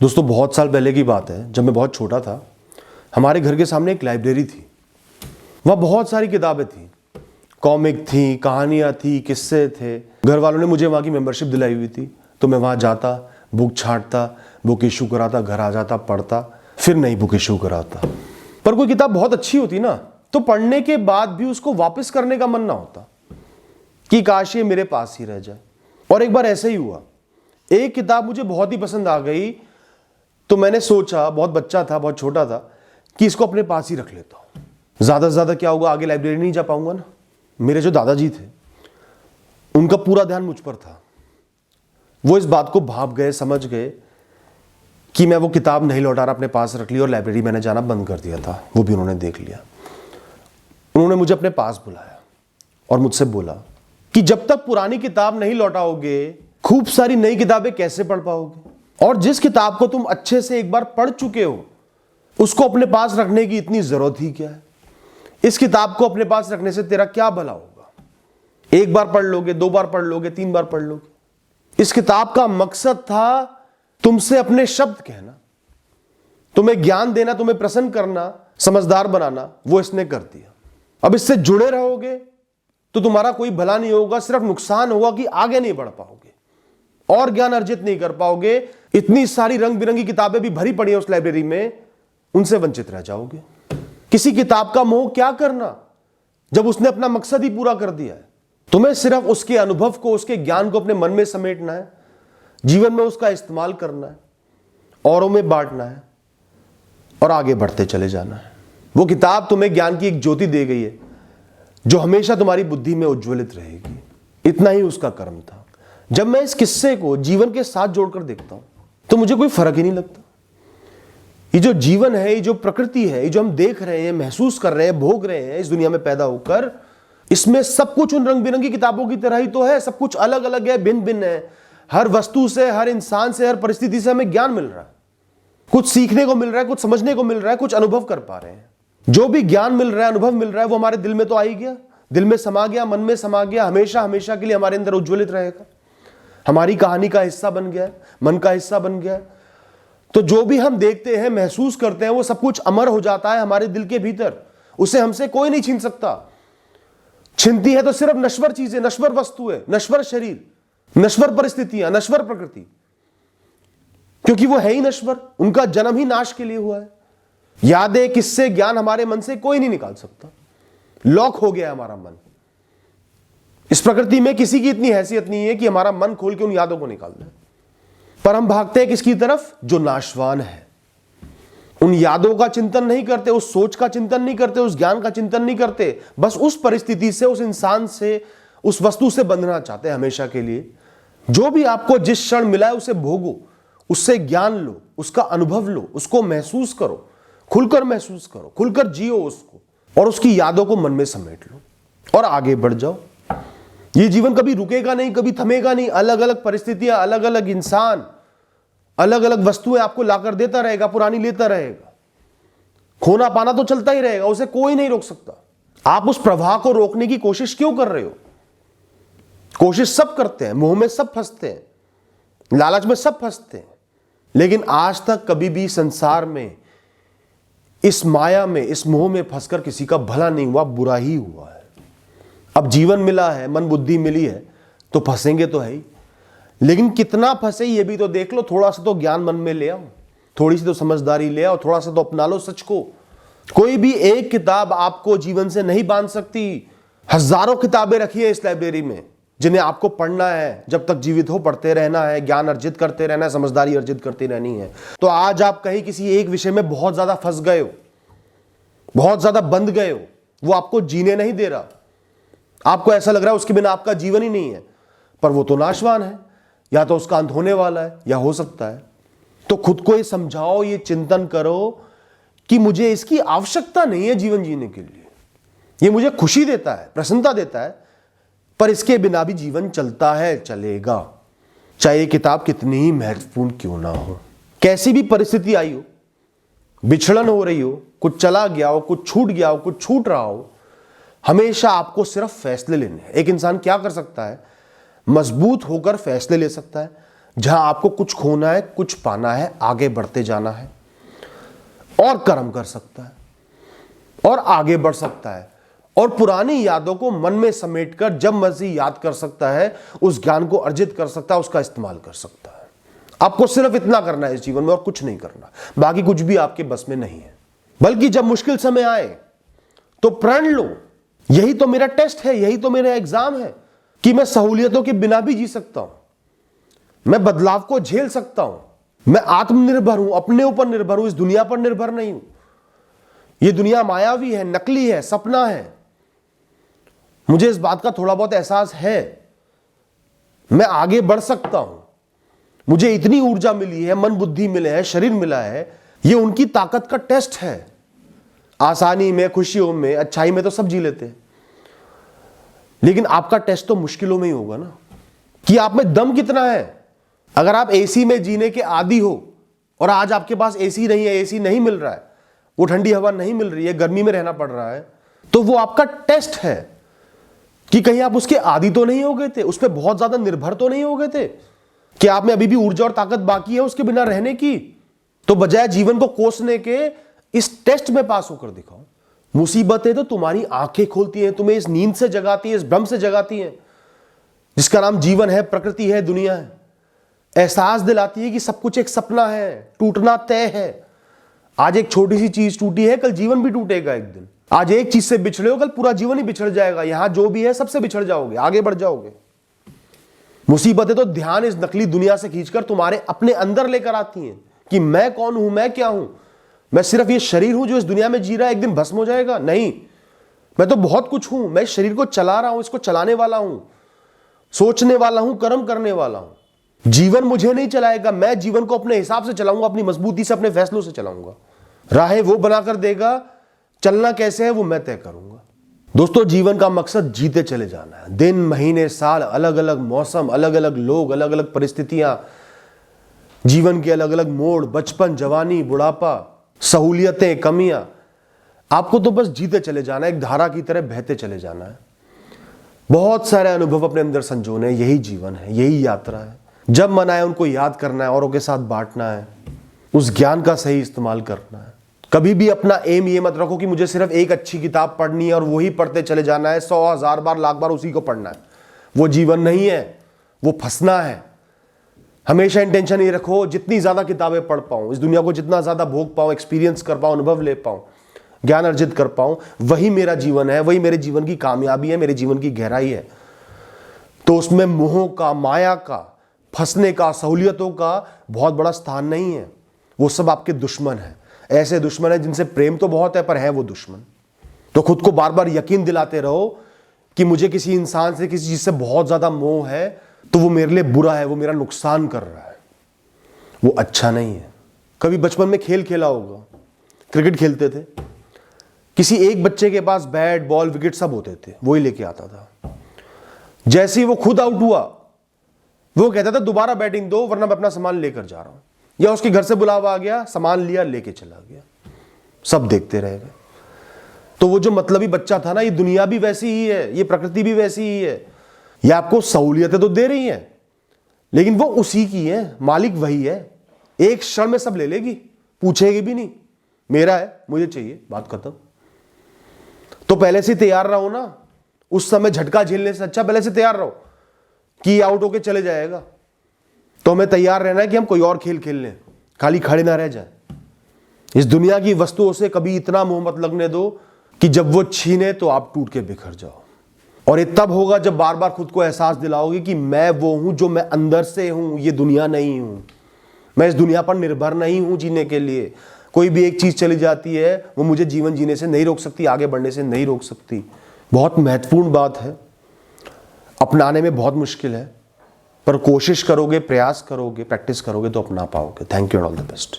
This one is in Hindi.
दोस्तों बहुत साल पहले की बात है, जब मैं बहुत छोटा था। हमारे घर के सामने एक लाइब्रेरी थी। वहाँ बहुत सारी किताबें थी, कॉमिक थी, कहानियाँ थी, किस्से थे। घर वालों ने मुझे वहाँ की मेंबरशिप दिलाई हुई थी, तो मैं वहाँ जाता, बुक छांटता, बुक इशू कराता, घर आ जाता, पढ़ता, फिर नई बुक इशू कराता। पर कोई किताब बहुत अच्छी होती ना, तो पढ़ने के बाद भी उसको वापस करने का मन ना होता कि काश ये मेरे पास ही रह जाए। और एक बार ऐसे ही हुआ, एक किताब मुझे बहुत ही पसंद आ गई, तो मैंने सोचा, बहुत बच्चा था, बहुत छोटा था, कि इसको अपने पास ही रख लेता हूं। ज्यादा से ज्यादा क्या होगा, आगे लाइब्रेरी नहीं जा पाऊंगा ना। मेरे जो दादाजी थे, उनका पूरा ध्यान मुझ पर था। वो इस बात को भाप गए, समझ गए कि मैं वो किताब नहीं लौटा रहा, अपने पास रख ली, और लाइब्रेरी मैंने जाना बंद कर दिया था। वो भी उन्होंने देख लिया। उन्होंने मुझे अपने पास बुलाया और मुझसे बोला कि जब तक पुरानी किताब नहीं लौटाओगे, खूब सारी नई किताबें कैसे पढ़ पाओगे? और जिस किताब को तुम अच्छे से एक बार पढ़ चुके हो, उसको अपने पास रखने की इतनी जरूरत ही क्या है? इस किताब को अपने पास रखने से तेरा क्या भला होगा? एक बार पढ़ लोगे, दो बार पढ़ लोगे, तीन बार पढ़ लोगे। इस किताब का मकसद था तुमसे अपने शब्द कहना, तुम्हें ज्ञान देना, तुम्हें प्रसन्न करना, समझदार बनाना। वो इसने कर दिया। अब इससे जुड़े रहोगे तो तुम्हारा कोई भला नहीं होगा, सिर्फ नुकसान होगा कि आगे नहीं बढ़ पाओगे और ज्ञान अर्जित नहीं कर पाओगे। इतनी सारी रंग बिरंगी किताबें भी भरी पड़ी है उस लाइब्रेरी में, उनसे वंचित रह जाओगे। किसी किताब का मोह क्या करना, जब उसने अपना मकसद ही पूरा कर दिया है। तुम्हें सिर्फ उसके अनुभव को, उसके ज्ञान को अपने मन में समेटना है, जीवन में उसका इस्तेमाल करना है, औरों में बांटना है और आगे बढ़ते चले जाना है। वो किताब तुम्हें ज्ञान की एक ज्योति दे गई है, जो हमेशा तुम्हारी बुद्धि में उज्ज्वलित रहेगी। इतना ही उसका कर्म था। जब मैं इस किस्से को जीवन के साथ जोड़कर देखता हूं, तो मुझे कोई फर्क ही नहीं लगता। ये जो जीवन है, ये जो प्रकृति है, ये जो हम देख रहे हैं, महसूस कर रहे हैं, भोग रहे हैं इस दुनिया में पैदा होकर, इसमें सब कुछ उन रंग बिरंगी किताबों की तरह ही तो है। सब कुछ अलग अलग है, भिन्न भिन्न है। हर वस्तु से, हर इंसान से, हर परिस्थिति से हमें ज्ञान मिल रहा है। कुछ सीखने को मिल रहा है, कुछ समझने को मिल रहा है, कुछ अनुभव कर पा रहे हैं। जो भी ज्ञान मिल रहा है, अनुभव मिल रहा है, वो हमारे दिल में तो आ ही गया, दिल में समा गया, मन में समा गया, हमेशा हमेशा के लिए हमारे अंदर उज्ज्वलित रहेगा। हमारी कहानी का हिस्सा बन गया, मन का हिस्सा बन गया। तो जो भी हम देखते हैं, महसूस करते हैं, वो सब कुछ अमर हो जाता है हमारे दिल के भीतर। उसे हमसे कोई नहीं छीन सकता। छीनती है तो सिर्फ नश्वर चीजें, नश्वर वस्तुएं, नश्वर शरीर, नश्वर परिस्थितियां, नश्वर प्रकृति, क्योंकि वो है ही नश्वर। उनका जन्म ही नाश के लिए हुआ है। यादें, किस्से, ज्ञान हमारे मन से कोई नहीं निकाल सकता। लॉक हो गया हमारा मन। इस प्रकृति में किसी की इतनी हैसियत नहीं है कि हमारा मन खोल के उन यादों को निकाल दे। पर हम भागते हैं किसकी तरफ? जो नाशवान है। उन यादों का चिंतन नहीं करते, उस सोच का चिंतन नहीं करते, उस ज्ञान का चिंतन नहीं करते। बस उस परिस्थिति से, उस इंसान से, उस वस्तु से बंधना चाहते हैं हमेशा के लिए। जो भी आपको जिस क्षण मिला है उसे भोगो, उससे ज्ञान लो, उसका अनुभव लो, उसको महसूस करो, खुलकर महसूस करो, खुलकर जियो उसको, और उसकी यादों को मन में समेट लो और आगे बढ़ जाओ। ये जीवन कभी रुकेगा नहीं, कभी थमेगा नहीं। अलग अलग परिस्थितियां, अलग अलग इंसान, अलग अलग वस्तुएं आपको लाकर देता रहेगा, पुरानी लेता रहेगा। खोना पाना तो चलता ही रहेगा, उसे कोई नहीं रोक सकता। आप उस प्रवाह को रोकने की कोशिश क्यों कर रहे हो? कोशिश सब करते हैं, मोह में सब फंसते हैं, लालच में सब फंसते हैं, लेकिन आज तक कभी भी संसार में, इस माया में, इस मोह में फंसकर किसी का भला नहीं हुआ, बुरा ही हुआ है। अब जीवन मिला है, मन बुद्धि मिली है, तो फंसेंगे तो है ही, लेकिन कितना फंसे ये भी तो देख लो। थोड़ा सा तो ज्ञान मन में ले आओ, थोड़ी सी तो समझदारी ले आओ, थोड़ा सा तो अपना लो सच को। कोई भी एक किताब आपको जीवन से नहीं बांध सकती। हजारों किताबें रखी है इस लाइब्रेरी में, जिन्हें आपको पढ़ना है। जब तक जीवित हो पढ़ते रहना है, ज्ञान अर्जित करते रहना है, समझदारी अर्जित करती रहनी है। तो आज आप कहीं किसी एक विषय में बहुत ज्यादा फंस गए हो, बहुत ज्यादा बंध गए हो, वो आपको जीने नहीं दे रहा। आपको ऐसा लग रहा है उसके बिना आपका जीवन ही नहीं है, पर वो तो नाशवान है, या तो उसका अंत होने वाला है या हो सकता है। तो खुद को ये समझाओ, ये चिंतन करो कि मुझे इसकी आवश्यकता नहीं है जीवन जीने के लिए। ये मुझे खुशी देता है, प्रसन्नता देता है, पर इसके बिना भी जीवन चलता है, चलेगा, चाहे किताब कितनी ही महत्वपूर्ण क्यों ना हो। कैसी भी परिस्थिति आई हो, बिछड़न हो रही हो, कुछ चला गया हो, कुछ छूट गया हो, कुछ छूट रहा हो, हमेशा आपको सिर्फ फैसले लेने हैं। एक इंसान क्या कर सकता है? मजबूत होकर फैसले ले सकता है, जहां आपको कुछ खोना है, कुछ पाना है, आगे बढ़ते जाना है और कर्म कर सकता है और आगे बढ़ सकता है और पुरानी यादों को मन में समेटकर जब मर्जी याद कर सकता है, उस ज्ञान को अर्जित कर सकता है, उसका इस्तेमाल कर सकता है। आपको सिर्फ इतना करना है इस जीवन में और कुछ नहीं करना, बाकी कुछ भी आपके बस में नहीं है। बल्कि जब मुश्किल समय आए तो प्रण लो, यही तो मेरा टेस्ट है, यही तो मेरा एग्जाम है कि मैं सहूलियतों के बिना भी जी सकता हूं, मैं बदलाव को झेल सकता हूं, मैं आत्मनिर्भर हूं, अपने ऊपर निर्भर हूं, इस दुनिया पर निर्भर नहीं हूं। यह दुनिया मायावी है, नकली है, सपना है। मुझे इस बात का थोड़ा बहुत एहसास है। मैं आगे बढ़ सकता हूं, मुझे इतनी ऊर्जा मिली है, मन बुद्धि मिले है, शरीर मिला है। यह उनकी ताकत का टेस्ट है। आसानी में, खुशियों में, अच्छाई में तो सब जी लेते हैं, लेकिन आपका टेस्ट तो मुश्किलों में ही होगा ना, कि आप में दम कितना है। अगर आप एसी में जीने के आदी हो और आज आपके पास एसी नहीं है, एसी नहीं मिल रहा है, वो ठंडी हवा नहीं मिल रही है, गर्मी में रहना पड़ रहा है, तो वो आपका टेस्ट है कि कहीं आप उसके आदी तो नहीं हो गए थे, उस पर बहुत ज्यादा निर्भर तो नहीं हो गए थे, कि आप में अभी भी ऊर्जा और ताकत बाकी है उसके बिना रहने की। तो बजाय जीवन को कोसने के इस टेस्ट में पास होकर दिखाओ। मुसीबतें तो तुम्हारी आंखें खोलती हैं, तुम्हें इस नींद से जगाती है, इस भ्रम से जगाती है जिसका नाम जीवन है, प्रकृति है, दुनिया है। एहसास दिलाती है कि सब कुछ एक सपना है, टूटना तय है। आज एक छोटी सी चीज टूटी है, कल जीवन भी टूटेगा एक दिन। आज एक चीज से बिछड़े हो, कल पूरा जीवन ही बिछड़ जाएगा। यहां जो भी है सबसे बिछड़ जाओगे, आगे बढ़ जाओगे। मुसीबतें तो ध्यान इस नकली दुनिया से खींचकर तुम्हारे अपने अंदर लेकर आती हैं कि मैं कौन हूं, मैं क्या हूं, मैं सिर्फ ये शरीर हूं जो इस दुनिया में जी रहा है, एक दिन भस्म हो जाएगा। नहीं, मैं तो बहुत कुछ हूं। मैं इस शरीर को चला रहा हूं, इसको चलाने वाला हूं, सोचने वाला हूं, कर्म करने वाला हूं। जीवन मुझे नहीं चलाएगा, मैं जीवन को अपने हिसाब से चलाऊंगा, अपनी मजबूती से, अपने फैसलों से चलाऊंगा। राहें वो बनाकर देगा, चलना कैसे है वो मैं तय करूंगा। दोस्तों, जीवन का मकसद जीते चले जाना है। दिन, महीने, साल, अलग अलग मौसम, अलग अलग लोग, अलग अलग परिस्थितियां, जीवन के अलग अलग मोड़, बचपन, जवानी, बुढ़ापा, सहूलियतें, कमियां। आपको तो बस जीते चले जाना है, एक धारा की तरह बहते चले जाना है। बहुत सारे अनुभव अपने अंदर संजोने, यही जीवन है, यही यात्रा है। जब मन आए उनको याद करना है, औरों के साथ बांटना है, उस ज्ञान का सही इस्तेमाल करना है। कभी भी अपना एम ये मत रखो कि मुझे सिर्फ एक अच्छी किताब पढ़नी है और वही पढ़ते चले जाना है, 100, 1000 बार, लाख बार उसी को पढ़ना है। वो जीवन नहीं है, वो फंसना है। हमेशा इंटेंशन ये रखो, जितनी ज्यादा किताबें पढ़ पाऊं, इस दुनिया को जितना ज्यादा भोग पाऊं, एक्सपीरियंस कर पाऊं, अनुभव ले पाऊं, ज्ञान अर्जित कर पाऊं, वही मेरा जीवन है, वही मेरे जीवन की कामयाबी है, मेरे जीवन की गहराई है। तो उसमें मोह का, माया का, फंसने का, सहूलियतों का बहुत बड़ा स्थान नहीं है। वो सब आपके दुश्मन है। ऐसे दुश्मन है जिनसे प्रेम तो बहुत है पर है वो दुश्मन। तो खुद को बार बार यकीन दिलाते रहो कि मुझे किसी इंसान से, किसी चीज से बहुत ज्यादा मोह है तो वो मेरे लिए बुरा है, वो मेरा नुकसान कर रहा है, वो अच्छा नहीं है। कभी बचपन में खेल खेला होगा, क्रिकेट खेलते थे, किसी एक बच्चे के पास बैट, बॉल, विकेट सब होते थे, वो ही लेके आता था। जैसे ही वो खुद आउट हुआ, वो कहता था दोबारा बैटिंग दो वरना मैं अपना सामान लेकर जा रहा हूं। या उसके घर से बुलावा आ गया, सामान लिया, लेके चला गया, सब देखते रह गए। तो वो जो मतलबी बच्चा था ना, ये दुनिया भी वैसी ही है, ये प्रकृति भी वैसी ही है। ये आपको सहूलियतें तो दे रही हैं, लेकिन वो उसी की है, मालिक वही है। एक क्षण में सब ले लेगी, पूछेगी भी नहीं, मेरा है, मुझे चाहिए, बात खत्म। तो पहले से तैयार रहो ना, उस समय झटका झेलने से अच्छा पहले से तैयार रहो कि आउट होके चले जाएगा। तो हमें तैयार रहना है कि हम कोई और खेल खेल लें, खाली खड़े ना रह जाए। इस दुनिया की वस्तुओं से कभी इतना मोह मत लगने दो कि जब वो छीने तो आप टूट के बिखर जाओ। और ये तब होगा जब बार बार खुद को एहसास दिलाओगे कि मैं वो हूं जो मैं अंदर से हूं, ये दुनिया नहीं हूं। मैं इस दुनिया पर निर्भर नहीं हूं जीने के लिए। कोई भी एक चीज चली जाती है वो मुझे जीवन जीने से नहीं रोक सकती, आगे बढ़ने से नहीं रोक सकती। बहुत महत्वपूर्ण बात है, अपनाने में बहुत मुश्किल है, पर कोशिश करोगे, प्रयास करोगे, प्रैक्टिस करोगे तो अपना पाओगे। Thank you and all the best.